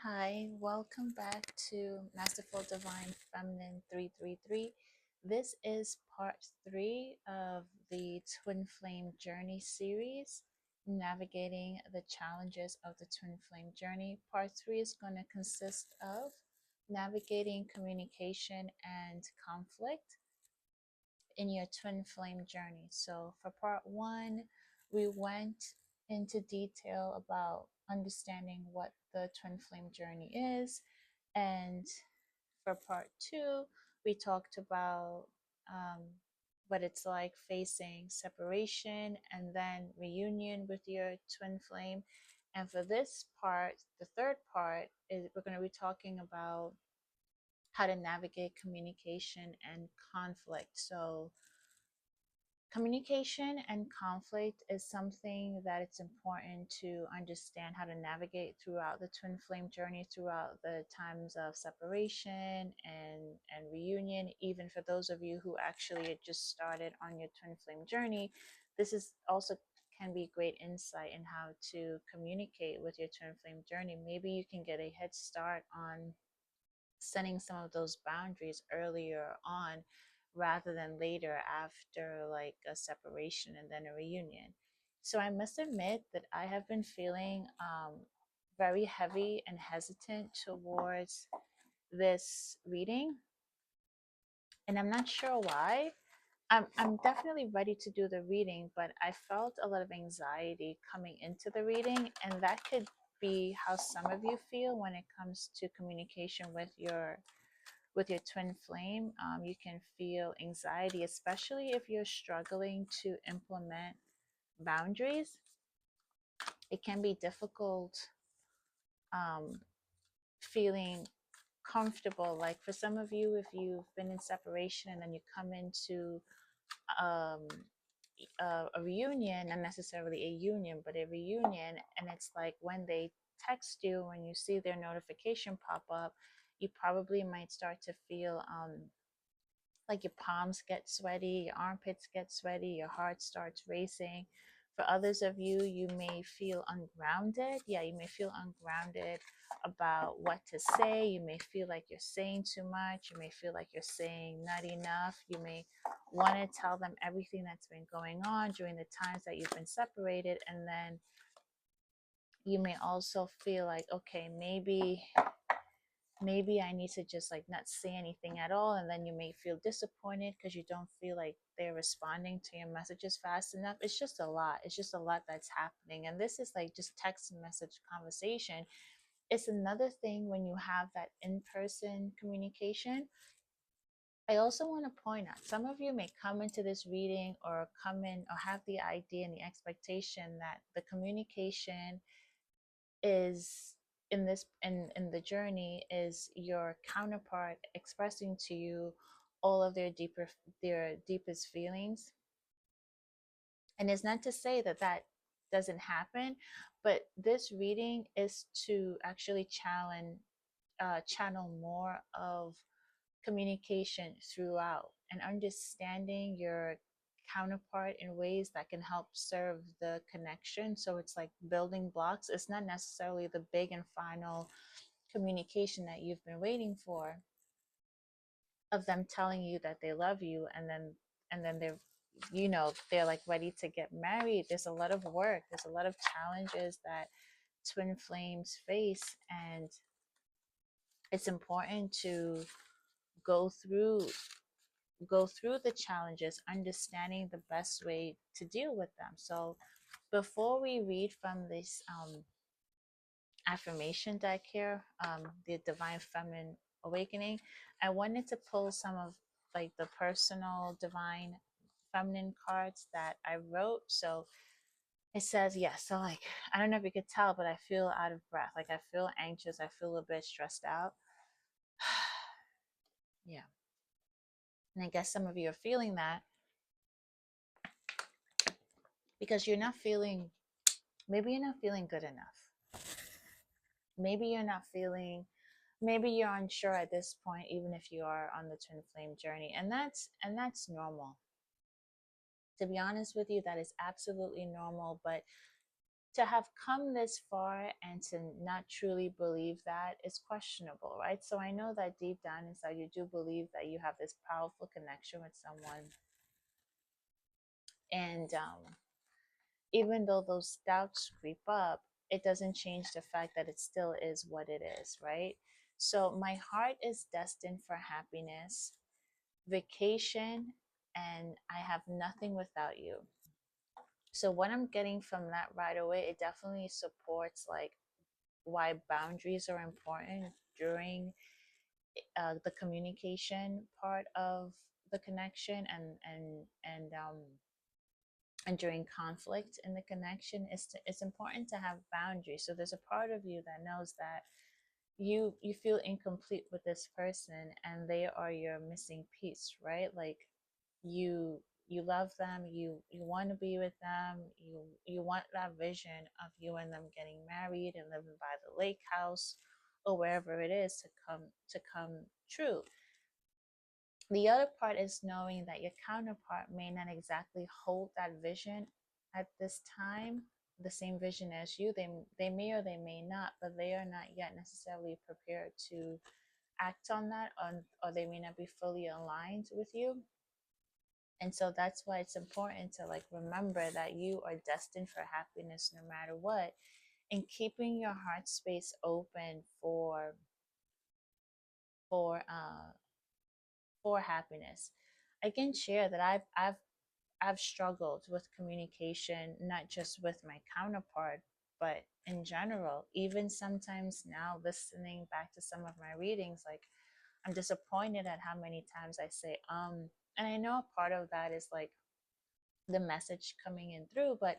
Hi, welcome back to Masterful Divine Feminine 333. This is part three of the Twin Flame Journey series, navigating the challenges of the Twin Flame Journey. Part three is going to consist of navigating communication and conflict in your twin flame journey. So, for part one, we went into detail about understanding what the twin flame journey is. And for part two, we talked about um, what it's like facing separation and then reunion with your twin flame. And for this part, the third part, is we're going to be talking about how to navigate communication and conflict. So, communication and conflict is something that it's important to understand how to navigate throughout the twin flame journey, throughout the times of separation and reunion. Even for those of you who actually just started on your twin flame journey, this is also can be great insight in how to communicate with your twin flame journey. Maybe you can get a head start on setting some of those boundaries earlier on rather than later after like a separation and then a reunion. So I must admit that I have been feeling very heavy and hesitant towards this reading, and I'm not sure why. I'm definitely ready to do the reading, but I felt a lot of anxiety coming into the reading, and that could be how some of you feel when it comes to communication with your twin flame. You can feel anxiety, especially if you're struggling to implement boundaries. It can be difficult um, feeling comfortable. Like for some of you, if you've been in separation and then you come into um, a reunion, not necessarily a union, but a reunion, and it's like when they text you, when you see their notification pop up, you probably might start to feel like your palms get sweaty, your armpits get sweaty, your heart starts racing. For others of you, you may feel ungrounded. Yeah, you may feel ungrounded about what to say. You may feel like you're saying too much. You may feel like you're saying not enough. You may want to tell them everything that's been going on during the times that you've been separated. And then you may also feel like, okay, maybe I need to just like not say anything at all. And then you may feel disappointed because you don't feel like they're responding to your messages fast enough. It's just a lot. It's just a lot that's happening. And this is like just text and message conversation. It's another thing when you have that in person communication. I also want to point out some of you may come into this reading or come in or have the idea and the expectation that the communication is in the journey is your counterpart expressing to you all of their deepest feelings. And it's not to say that that doesn't happen, but this reading is to actually channel more of communication throughout and understanding your counterpart in ways that can help serve the connection. So it's like building blocks. It's not necessarily the big and final communication that you've been waiting for, of them telling you that they love you, and then they're like ready to get married. There's a lot of work, there's a lot of challenges that twin flames face, and it's important to go through go through the challenges, understanding the best way to deal with them. So, before we read from this affirmation deck here, the Divine Feminine Awakening, I wanted to pull some of like the personal divine feminine cards that I wrote. So it says, yes. So, like, I don't know if you could tell, but I feel out of breath. Like, I feel anxious. I feel a bit stressed out. Yeah. And I guess some of you are feeling that because maybe you're not feeling good enough. Maybe you're not feeling, maybe you're unsure at this point, even if you are on the twin flame journey. And that's normal. To be honest with you, that is absolutely normal. But to have come this far and to not truly believe that is questionable, right? So I know that deep down inside you do believe that you have this powerful connection with someone, and even though those doubts creep up, it doesn't change the fact that it still is what it is, right? So my heart is destined for happiness, vacation, and I have nothing without you. So what I'm getting from that right away, it definitely supports like why boundaries are important during the communication part of the connection, and during conflict in the connection, it's important to have boundaries. So there's a part of you that knows that you feel incomplete with this person and they are your missing piece, right? Like you you love them, you want to be with them, you want that vision of you and them getting married and living by the lake house or wherever it is to come true. The other part is knowing that your counterpart may not exactly hold that vision at this time, the same vision as you. They may or they may not, but they are not yet necessarily prepared to act on that, or they may not be fully aligned with you. And so that's why it's important to like remember that you are destined for happiness no matter what, and keeping your heart space open for uh for happiness. I can share that I've struggled with communication, not just with my counterpart, but in general. Even sometimes now, listening back to some of my readings, like I'm disappointed at how many times I say and I know part of that is like the message coming in through, but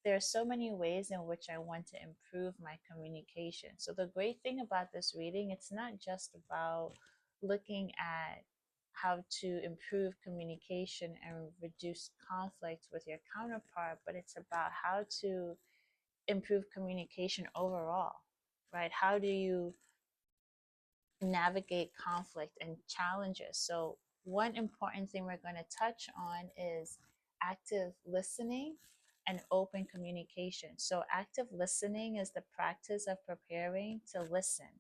there are so many ways in which I want to improve my communication. So the great thing about this reading, it's not just about looking at how to improve communication and reduce conflict with your counterpart, but it's about how to improve communication overall, right? How do you navigate conflict and challenges? So one important thing we're going to touch on is active listening and open communication. So active listening is the practice of preparing to listen,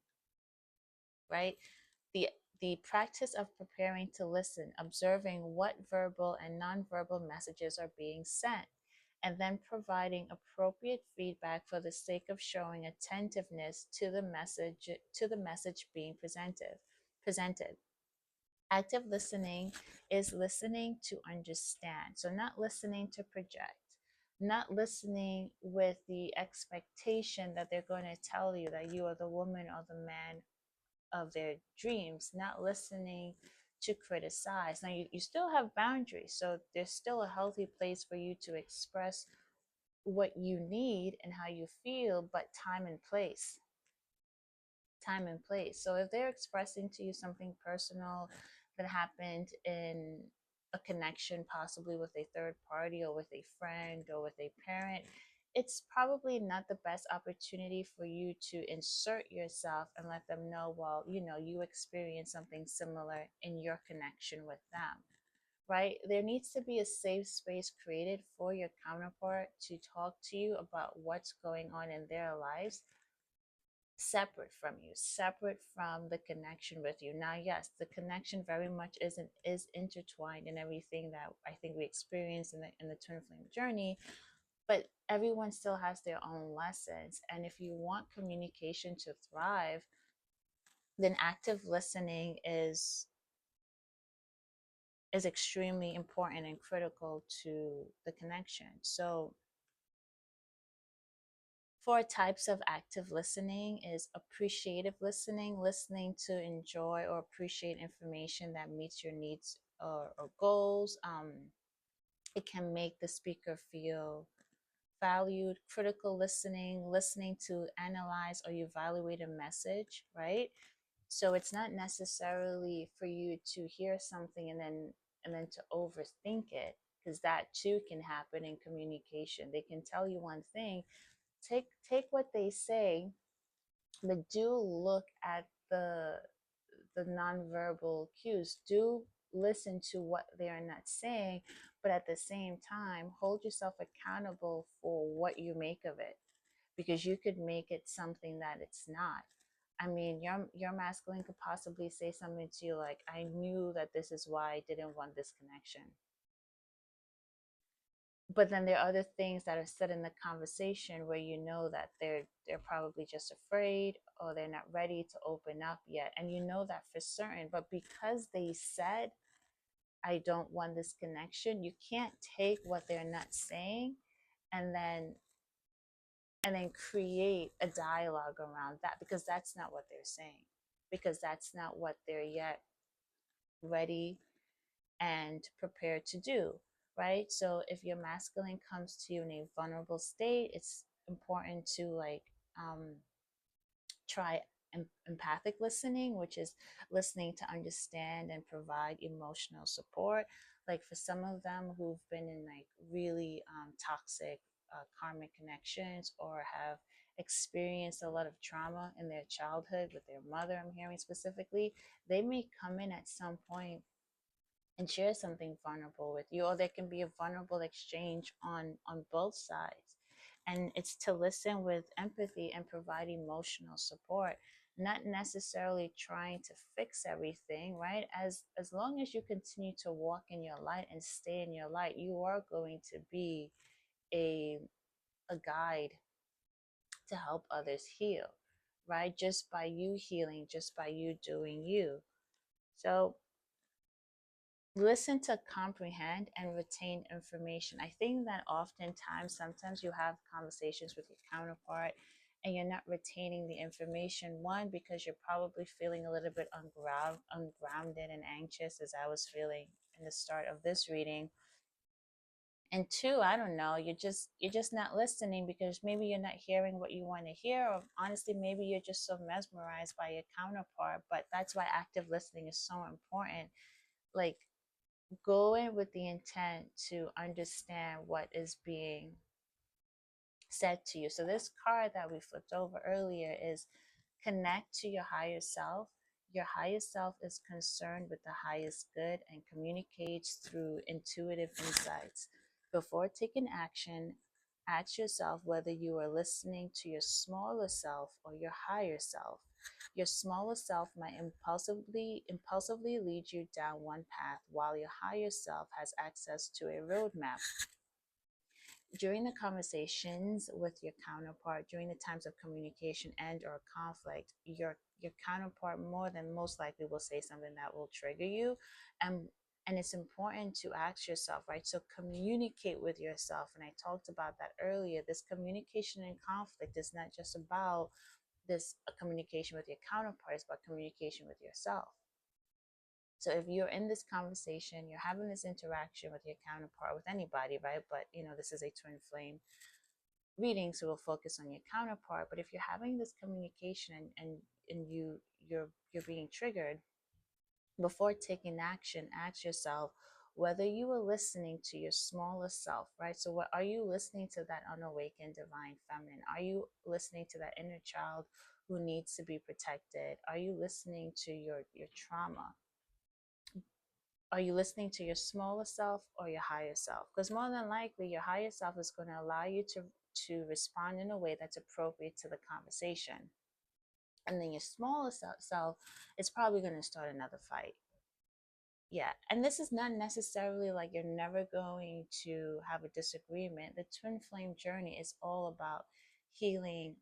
right? The practice of preparing to listen, observing what verbal and nonverbal messages are being sent, and then providing appropriate feedback for the sake of showing attentiveness to the message being presented. Active listening is listening to understand. So not listening to project, not listening with the expectation that they're going to tell you that you are the woman or the man of their dreams, not listening to criticize. Now, you still have boundaries, so there's still a healthy place for you to express what you need and how you feel, but time and place. Time and place. So if they're expressing to you something personal that happened in a connection, possibly with a third party or with a friend or with a parent, it's probably not the best opportunity for you to insert yourself and let them know, well, you experienced something similar in your connection with them, right? There needs to be a safe space created for your counterpart to talk to you about what's going on in their lives, separate from you, separate from the connection with you. Now, yes, the connection very much is intertwined in everything that I think we experience in the twin flame journey, but everyone still has their own lessons. And if you want communication to thrive, then active listening is extremely important and critical to the connection. So four types of active listening is appreciative listening, listening to enjoy or appreciate information that meets your needs or goals. It can make the speaker feel valued. Critical listening, listening to analyze or evaluate a message, right? So it's not necessarily for you to hear something and then to overthink it, because that too can happen in communication. They can tell you one thing, take what they say, but do look at the nonverbal cues. Do listen to what they are not saying, but at the same time, hold yourself accountable for what you make of it. because you could make it something that it's not. I mean, your masculine could possibly say something to you like, I knew that this is why I didn't want this connection. But then there are other things that are said in the conversation where you know that they're probably just afraid, or they're not ready to open up yet, and you know that for certain. But because they said, I don't want this connection, you can't take what they're not saying and then create a dialogue around that, because that's not what they're saying, because that's not what they're yet ready and prepared to do, right? So if your masculine comes to you in a vulnerable state, it's important to like try empathic listening, which is listening to understand and provide emotional support. Like for some of them who've been in like really toxic karmic connections, or have experienced a lot of trauma in their childhood with their mother, I'm hearing specifically, they may come in at some point and share something vulnerable with you, or there can be a vulnerable exchange on both sides. And it's to listen with empathy and provide emotional support, not necessarily trying to fix everything, right? As long as you continue to walk in your light and stay in your light, you are going to be a a guide to help others heal, right? Just by you healing, just by you doing you. So listen to comprehend and retain information. I think that oftentimes, sometimes you have conversations with your counterpart and you're not retaining the information. One, because you're probably feeling a little bit ungrounded and anxious, as I was feeling in the start of this reading. And two, I don't know, you're just not listening because maybe you're not hearing what you want to hear, or honestly, maybe you're just so mesmerized by your counterpart. But that's why active listening is so important. Like, go in with the intent to understand what is being said to you. So this card that we flipped over earlier is connect to your higher self. Your higher self is concerned with the highest good and communicates through intuitive insights. Before taking action, ask yourself whether you are listening to your smaller self or your higher self. Your smaller self might impulsively lead you down one path, while your higher self has access to a roadmap. During the conversations with your counterpart, during the times of communication and or conflict, your counterpart more than most likely will say something that will trigger you. And it's important to ask yourself, right? So communicate with yourself. And I talked about that earlier. This communication and conflict is not just about this communication with your counterpart, it's about communication with yourself. So if you're in this conversation, you're having this interaction with your counterpart, with anybody, right? But this is a twin flame reading, so we'll focus on your counterpart. But if you're having this communication and you're being triggered, before taking action, ask yourself whether you are listening to your smaller self, right? So what are you listening to, that unawakened divine feminine? Are you listening to that inner child who needs to be protected? Are you listening to your trauma? Are you listening to your smaller self or your higher self? Because more than likely, your higher self is going to allow you to respond in a way that's appropriate to the conversation. And then your smaller self is probably going to start another fight. Yeah. And this is not necessarily like you're never going to have a disagreement. The twin flame journey is all about healing,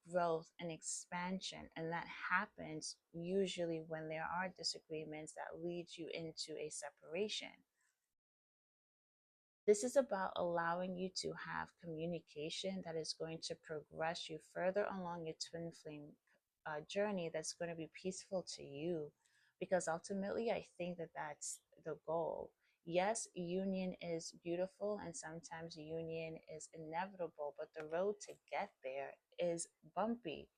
growth, and expansion. And that happens usually when there are disagreements that lead you into a separation. This is about allowing you to have communication that is going to progress you further along your twin flame journey, that's going to be peaceful to you. Because ultimately, I think that that's the goal. Yes, union is beautiful and sometimes union is inevitable, but the road to get there is bumpy.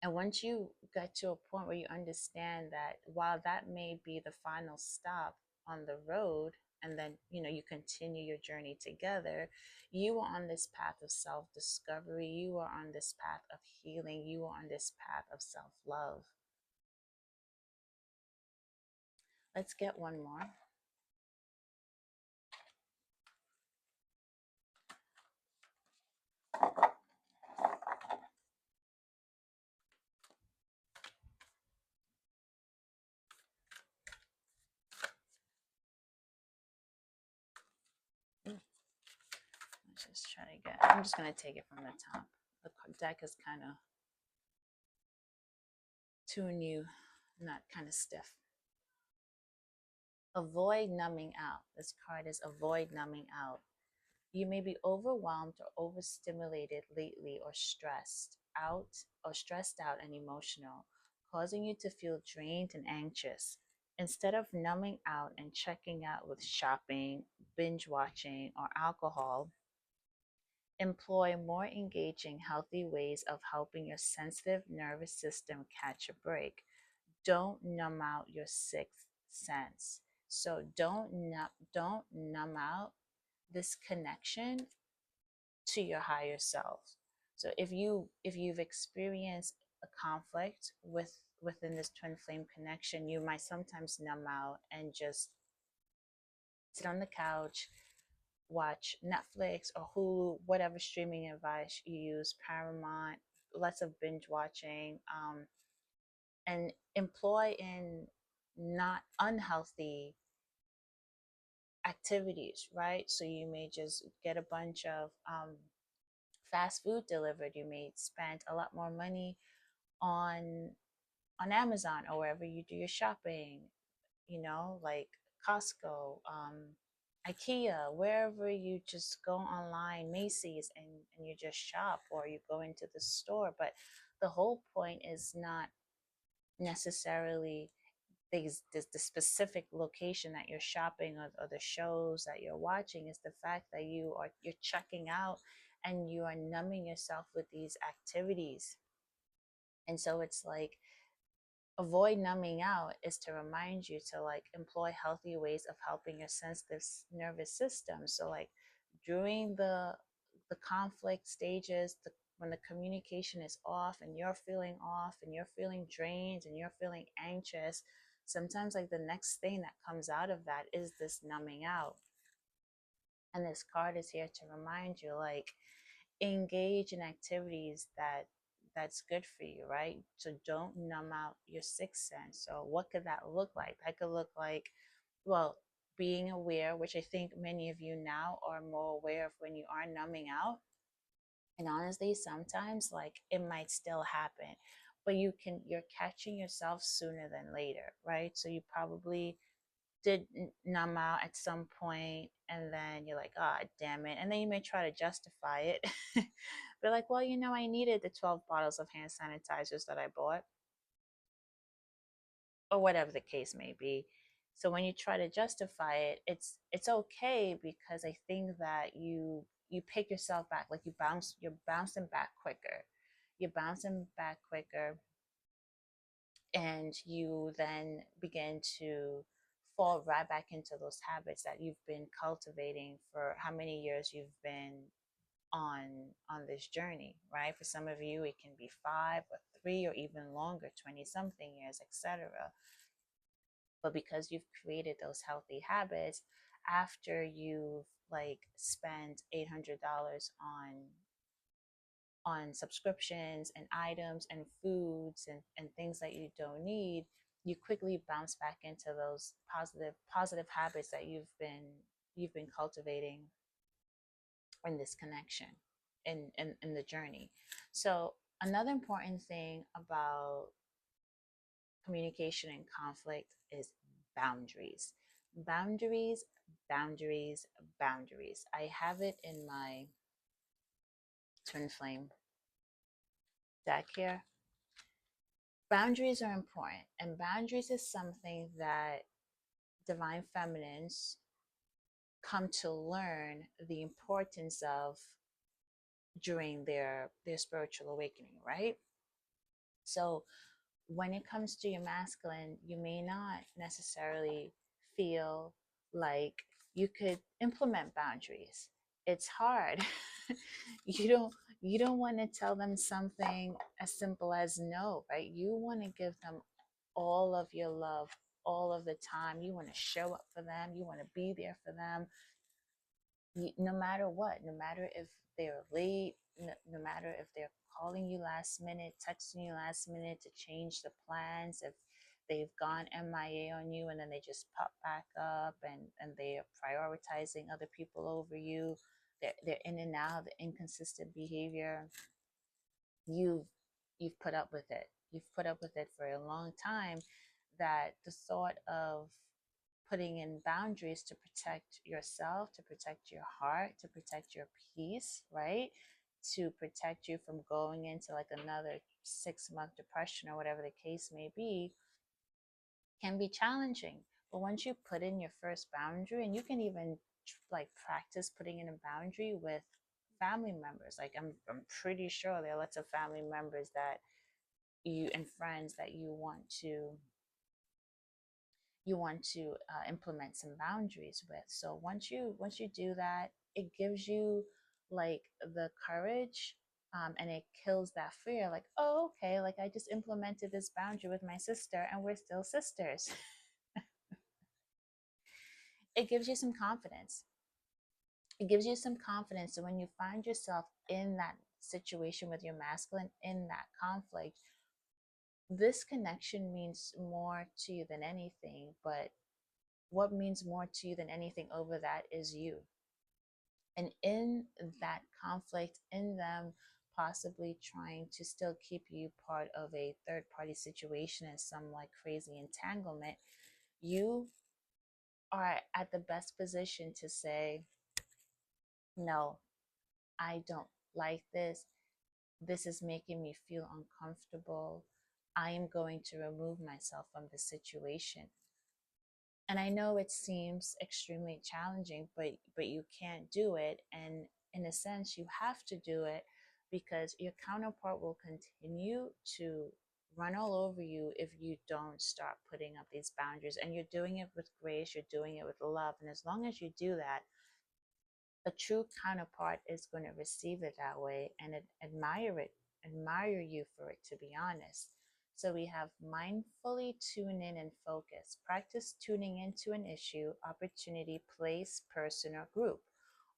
And once you get to a point where you understand that while that may be the final stop on the road, and then you continue your journey together, you are on this path of self-discovery, you are on this path of healing, you are on this path of self-love. Let's get one more. again. I'm just going to take it from the top. The deck is kind of too new, not kind of stiff. Avoid numbing out. This card is avoid numbing out. You may be overwhelmed or overstimulated lately or stressed out and emotional, causing you to feel drained and anxious. Instead of numbing out and checking out with shopping, binge watching, or alcohol, employ more engaging, healthy ways of helping your sensitive nervous system catch a break. Don't numb out your sixth sense. So don't numb out this connection to your higher self. So if you've experienced a conflict within this twin flame connection, you might sometimes numb out and just sit on the couch, watch Netflix or Hulu, whatever streaming advice you use, Paramount, lots of binge watching, and employ in not unhealthy activities, right? So you may just get a bunch of fast food delivered. You may spend a lot more money on on Amazon or wherever you do your shopping, like Costco, IKEA, wherever you just go online, Macy's, and you just shop or you go into the store. But the whole point is not necessarily the specific location that you're shopping, or the shows that you're watching. Is the fact that you're checking out and you are numbing yourself with these activities. And so it's like, avoid numbing out is to remind you to like employ healthy ways of helping your sensitive nervous system. So like during the conflict stages, when the communication is off and you're feeling off and you're feeling drained and you're feeling anxious, sometimes like the next thing that comes out of that is this numbing out. And this card is here to remind you, like, engage in activities that's good for you, right? So don't numb out your sixth sense. So what could that look like? That could look like, well, being aware, which I think many of you now are more aware of when you are numbing out. And honestly, sometimes like it might still happen, but you're catching yourself sooner than later, right? So you probably did numb out at some point, and then you're like, oh damn it, and then you may try to justify it. But like, well, I needed the 12 bottles of hand sanitizers that I bought, or whatever the case may be. So when you try to justify it, it's okay, because I think that you pick yourself back, like you're bouncing back quicker. You're bouncing back quicker, and you then begin to fall right back into those habits that you've been cultivating for how many years you've been on on this journey, right? For some of you it can be 5 or 3 or even longer, 20 something years, etc. But because you've created those healthy habits, after you've like spent $800 on subscriptions and items and foods and things that you don't need, you quickly bounce back into those positive habits that you've been cultivating in this connection, in the journey. So another important thing about communication and conflict is boundaries. Boundaries, boundaries, boundaries. I have it in my twin flame deck here. Boundaries are important, and boundaries is something that divine feminines come to learn the importance of during their spiritual awakening, right? So when it comes to your masculine, you may not necessarily feel like you could implement boundaries. It's hard. you don't you don't want to tell them something as simple as no, right? You want to give them all of your love all of the time. You want to show up for them. You want to be there for them, no matter what, no matter if they're late, no matter if they're calling you last minute, texting you last minute to change the plans, if they've gone MIA on you and then they just pop back up, and they are prioritizing other people over you. they're in and out, the inconsistent behavior, you've you've put up with it. You've put up with it for a long time, that the thought of putting in boundaries to protect yourself, to protect your heart, to protect your peace, right? To protect you from going into like another 6 month depression or whatever the case may be, can be challenging. But once you put in your first boundary, and you can even like practice putting in a boundary with family members. Like I'm pretty sure there are lots of family members that you and friends that you want to implement some boundaries with. So once you do that, it gives you like the courage, and it kills that fear. Like, oh, okay, like I just implemented this boundary with my sister, and we're still sisters. It gives you some confidence. It gives you some confidence. So when you find yourself in that situation with your masculine, in that conflict, this connection means more to you than anything. But what means more to you than anything over that is you. And in that conflict, in them possibly trying to still keep you part of a third party situation and some like crazy entanglement, you are at the best position to say, no, I don't like this. This is making me feel uncomfortable. I am going to remove myself from the situation. And I know it seems extremely challenging, but you can't do it. And in a sense, you have to do it, because your counterpart will continue to run all over you if you don't start putting up these boundaries. And you're doing it with grace, you're doing it with love. And as long as you do that, a true counterpart is going to receive it that way and admire you for it, to be honest. So we have mindfully tune in and focus. Practice tuning into an issue, opportunity, place, person, or group,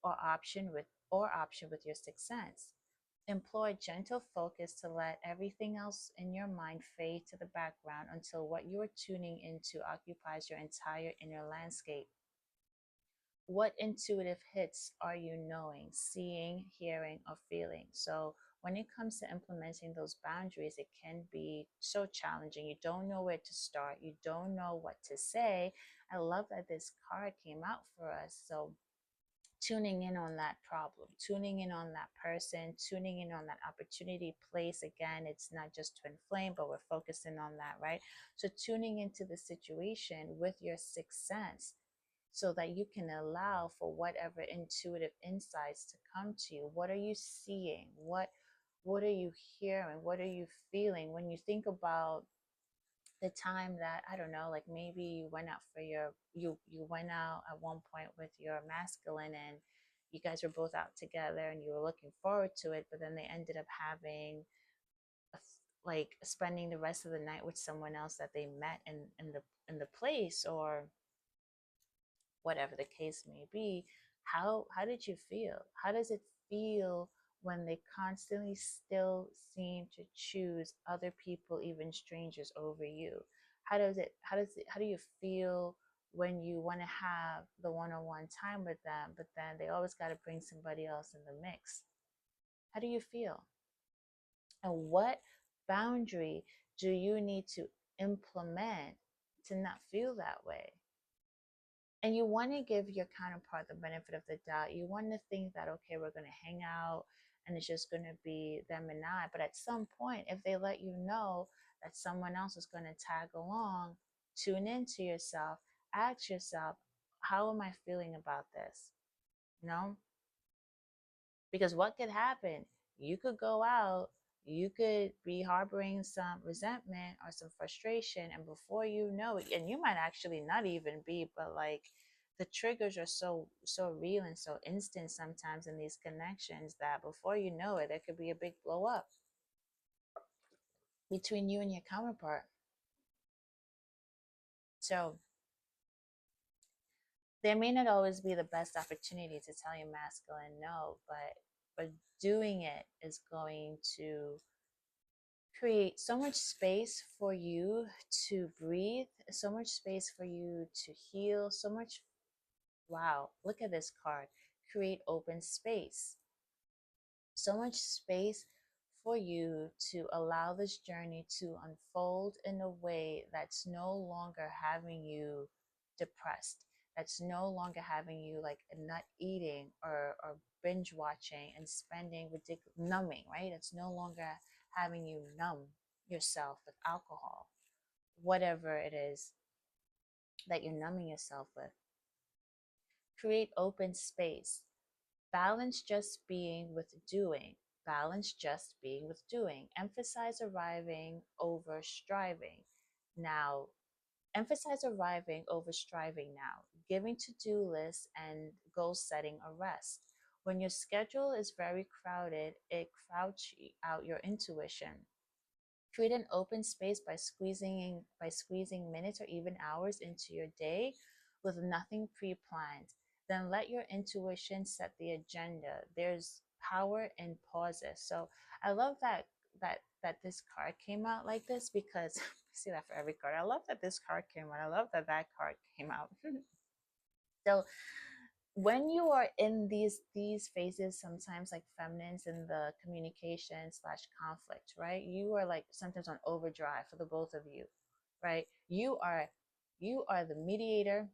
or option with your sixth sense. Employ gentle focus to let everything else in your mind fade to the background until what you are tuning into occupies your entire inner landscape. What intuitive hits are you knowing, seeing, hearing, or feeling? So when it comes to implementing those boundaries, it can be so challenging. You don't know where to start. You don't know what to say. I love that this card came out for us. So tuning in on that problem, tuning in on that person, tuning in on that opportunity, place. Again, it's not just twin flame, but we're focusing on that, right? So tuning into the situation with your sixth sense, so that you can allow for whatever intuitive insights to come to you. What are you seeing? What are you hearing? What are you feeling when you think about the time that, I don't know, like maybe you went out for your you went out at one point with your masculine, and you guys were both out together and you were looking forward to it, but then they ended up having like spending the rest of the night with someone else that they met in the place, or whatever the case may be. How did you feel? How does it feel when they constantly still seem to choose other people, even strangers, over you? How do you feel when you want to have the one-on-one time with them, but then they always got to bring somebody else in the mix? How do you feel? And what boundary do you need to implement to not feel that way? And you want to give your counterpart the benefit of the doubt. You want to think that, okay, we're going to hang out and it's just going to be them and I. But at some point, if they let you know that someone else is going to tag along, tune into yourself, ask yourself, how am I feeling about this? You know, because what could happen? You could go out, you could be harboring some resentment or some frustration, and before you know it, and you might actually not even be, but like the triggers are so real and so instant sometimes in these connections, that before you know it, there could be a big blow up between you and your counterpart. So there may not always be the best opportunity to tell your masculine no, but doing it is going to create so much space for you to breathe, so much space for you to heal, so much. Wow, look at this card. create open space. So much space for you to allow this journey to unfold in a way that's no longer having you depressed, that's no longer having you like not eating or binge watching and spending ridiculous numbing, right? It's no longer having you numb yourself with alcohol, whatever it is that you're numbing yourself with. Create open space. Balance just being with doing. Balance just being with doing. Emphasize arriving over striving. Now, emphasize arriving over striving now. Giving to do lists and goal setting a rest. When your schedule is very crowded, it crowds out your intuition. Create an open space by squeezing minutes or even hours into your day with nothing pre-planned. Then let your intuition set the agenda. There's power in pauses. So I love that this card came out like this, because I see that for every card. I love that this card came out. I love that that card came out. So when you are in these phases, sometimes like feminines in the communication slash conflict, right? You are like sometimes on overdrive for the both of you, right? You are the mediator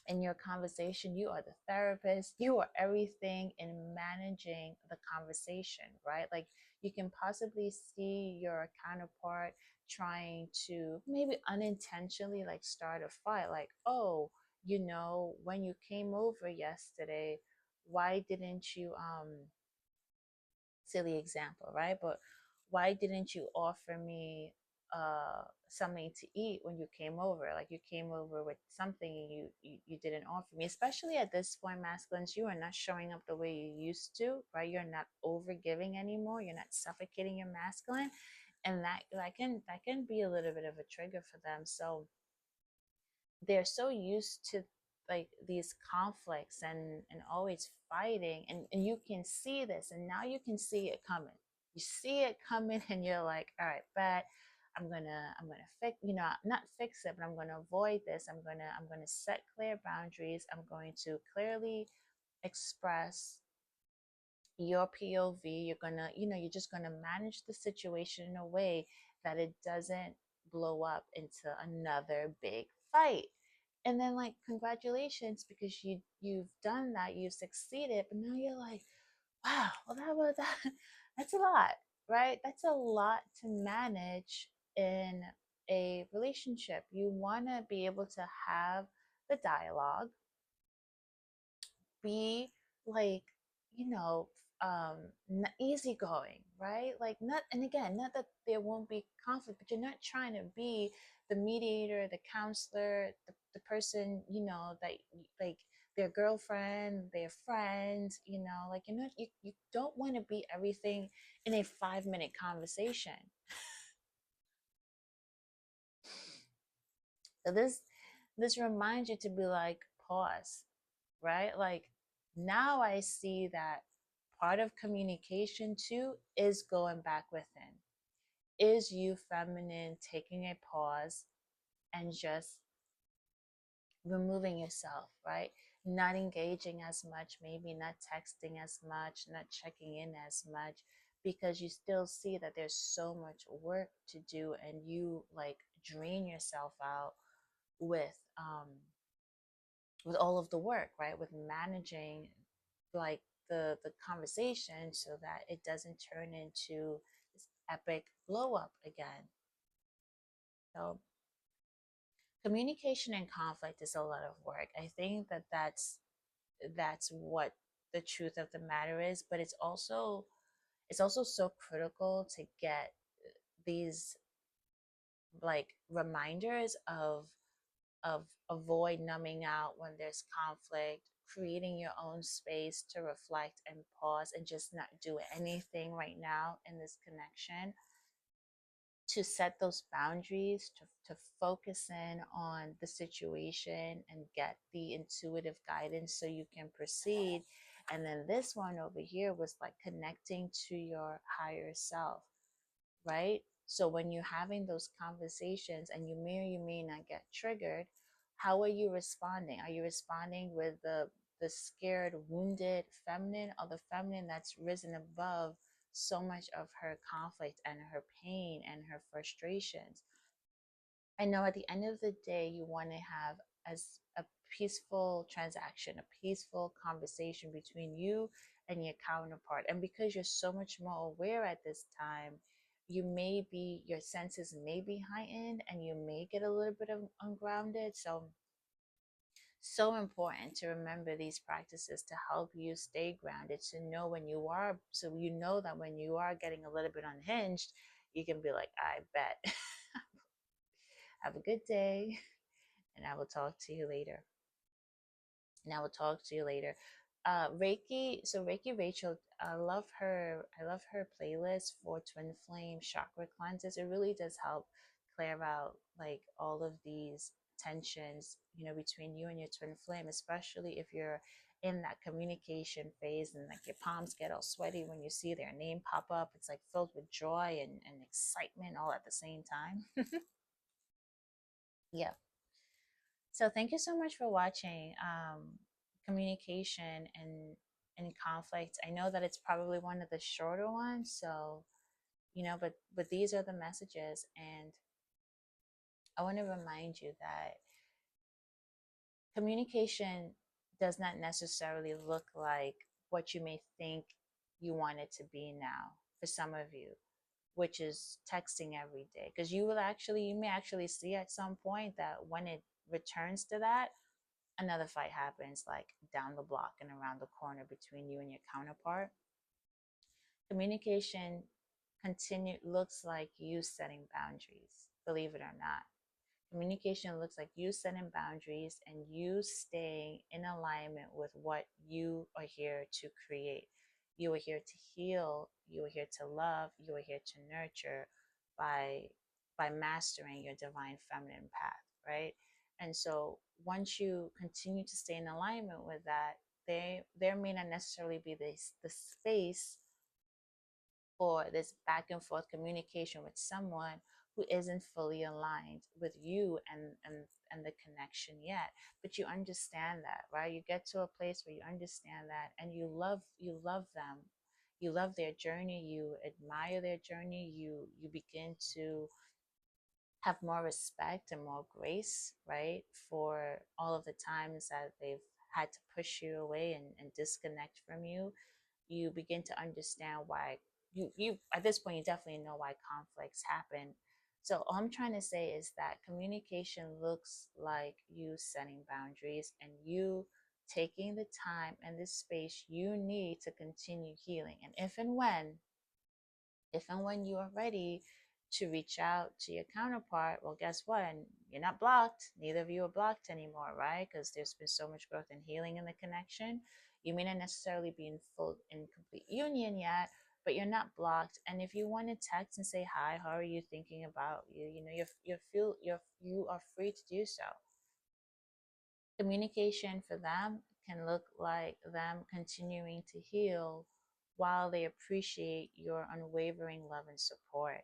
in your conversation. You are the therapist. You are everything in managing the conversation, right? Like you can possibly see your counterpart trying to maybe unintentionally like start a fight, like, oh, when you came over yesterday, why didn't you silly example, right? But why didn't you offer me something to eat when you came over? Like you came over with something and you didn't offer me. Especially at this point, masculines, you are not showing up the way you used to, right? You're not over giving anymore. You're not suffocating your masculine, and that can be a little bit of a trigger for them. So they're so used to like these conflicts and always fighting, and you can see this, and now you can see it coming. You see it coming and you're like, all right, bet I'm gonna fix, not fix it, but I'm gonna avoid this. I'm gonna set clear boundaries. I'm going to clearly express your POV. You're just gonna manage the situation in a way that it doesn't blow up into another big fight. And then like congratulations, because you've done that, you've succeeded, but now you're like, wow, well that's a lot, right? That's a lot to manage in a relationship. You want to be able to have the dialogue, be like, you know, easygoing, right? Like not, and again, not that there won't be conflict, but you're not trying to be the mediator, the counselor, the person, that like their girlfriend, their friend, like you don't want to be everything in a 5-minute conversation. So this reminds you to be like, pause, right? Like now I see that part of communication too is going back within. Is you feminine taking a pause and just removing yourself, right? Not engaging as much, maybe not texting as much, not checking in as much, because you still see that there's so much work to do and you like drain yourself out with with all of the work, right? With managing like the conversation so that it doesn't turn into this epic blow up again. So communication and conflict is a lot of work. I think that's what the truth of the matter is, but it's also so critical to get these like reminders of avoid numbing out when there's conflict, creating your own space to reflect and pause and just not do anything right now in this connection, to set those boundaries, to focus in on the situation and get the intuitive guidance so you can proceed. And then this one over here was like connecting to your higher self, right? So when you're having those conversations and you may not get triggered, how are you responding? Are you responding with the scared, wounded feminine, or the feminine that's risen above so much of her conflict and her pain and her frustrations. I know at the end of the day, you want to have as a peaceful transaction, a peaceful conversation between you and your counterpart. And because you're so much more aware at this time, your senses may be heightened and you may get a little bit of ungrounded. So important to remember these practices to help you stay grounded, to know when you are, so you know that when you are getting a little bit unhinged, you can be like, I bet. Have a good day, and I will talk to you later. And I will talk to you later. Reiki, so Reiki Rachel, I love her playlist for twin flame chakra cleanses. It really does help clear out like all of these tensions, you know, between you and your twin flame, especially if you're in that communication phase and like your palms get all sweaty when you see their name pop up. It's like filled with joy and excitement all at the same time. Yeah. So thank you so much for watching communication and conflict. I know that it's probably one of the shorter ones, so you know, but these are the messages, and I want to remind you that communication does not necessarily look like what you may think you want it to be now for some of you, which is texting every day, because you may actually see at some point that when it returns to that, another fight happens like down the block and around the corner between you and your counterpart. Communication continue looks like you setting boundaries, believe it or not. Communication looks like you setting boundaries and you staying in alignment with what you are here to create. You are here to heal, you are here to love, you are here to nurture by mastering your divine feminine path, right? And so once you continue to stay in alignment with that, there may not necessarily be the space for this back and forth communication with someone who isn't fully aligned with you and the connection yet, but you understand that, right? You get to a place where you understand that and you love them, you love their journey, you admire their journey, you begin to have more respect and more grace, right, for all of the times that they've had to push you away and disconnect from you. You begin to understand why you at this point you definitely know why conflicts happen. So all I'm trying to say is that communication looks like you setting boundaries and you taking the time and the space you need to continue healing. And if and when you are ready to reach out to your counterpart, well, guess what? And you're not blocked. Neither of you are blocked anymore, right? Because there's been so much growth and healing in the connection. You may not necessarily be in complete union yet, but you're not blocked. And if you want to text and say hi, how are you thinking about you? You know, you are free to do so. Communication for them can look like them continuing to heal while they appreciate your unwavering love and support,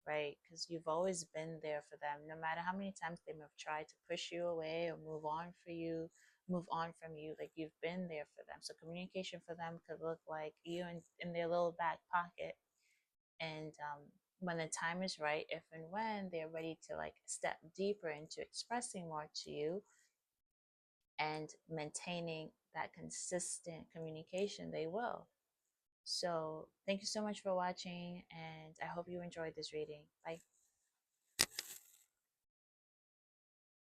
right? Because you've always been there for them, no matter how many times they may have tried to push you away or move on from you, like you've been there for them. So communication for them could look like you in their little back pocket. And when the time is right, if and when they're ready to like step deeper into expressing more to you, and maintaining that consistent communication, they will. So, thank you so much for watching, and I hope you enjoyed this reading. Bye.